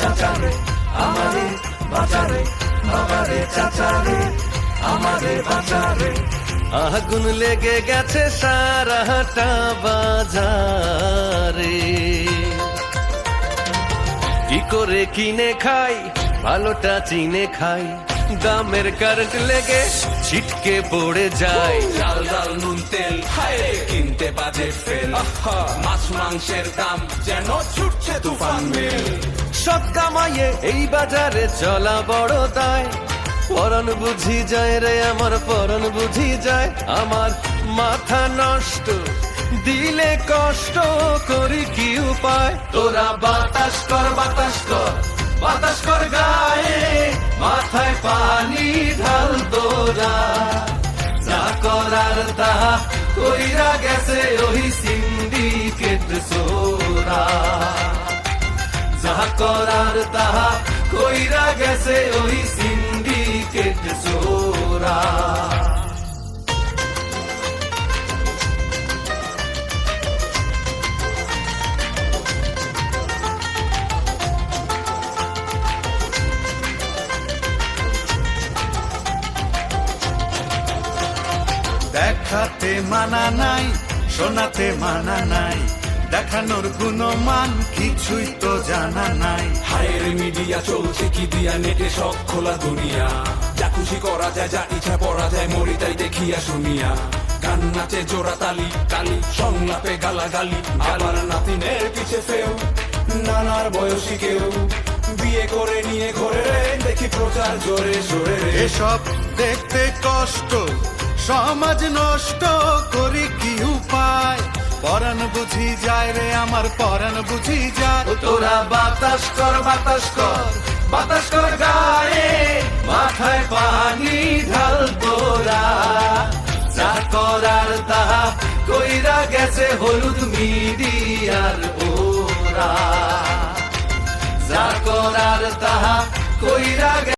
চাচারে আমারে বাঁচারে, বাবারে চাচারে আমারে বাঁচারে। আগুন লেগে গেছে সারাটা বাজারে, কি করে কিনে খাই ভালোটা চিনে খাই, দামের কারেন্ট লেগে ছিটকে পড়ে যায়। চাল ডাল নুন তেল হায় কিনতে বাজে ফেল, মাছ মাংসের দাম যেন ছুটছে তুফান মেল। সৎ কামাইয়ে এই বাজারে চলা বড় দায়, পরাণ বুঝি যায় রে আমার পরাণ বুঝি যায়। আমার মাথা নষ্ট দিলে কষ্ট করি কি উপায়। তোরা বাতাস কর বাতাস কর বাতাস কর গায়ে, মাথায় পানি ঢাল তোরা, যা করার তাহা কইরা গেছে ওই সিন্ডিকেট সোরা। যা করার তাহা কইরা গেছে ওই সিন্ডিকেট সোরা। দেখাতে মানা নাই, শোনাতে মানা নাই, দেখানোর গুণমান কিছুই তো জানা নাই। হায়ের মিডিয়া চলছে কি দিয়া, নেটে সব খোলা দুনিয়া, যা খুশি করা যায় যা ইচ্ছা পড়া যায়, মরি তাই দেখিয়া শুনিয়া। গান নাচে জোড়া তালি তালি, সংলাপে গালাগালি, আবার নাতিনের পিছে ফেউ, নানার বয়সী কেউ বিয়ে করে নিয়ে ঘরে দেখি প্রচার জোরে সোরে। এসব দেখতে কষ্ট, সমাজ নষ্ট করি কি উপায়, পরাণ বুঝি যায় রে আমার পরাণ বুঝি যায়। তোরা বাতাস কর বাতাস কর বাতাস কর গায়ে, মাথায় পানি ঢাল তোরা, যা করার তাহা কইরা গেছে হলুদ মিডিয়ার ওরা। যা করার তাহা কইরা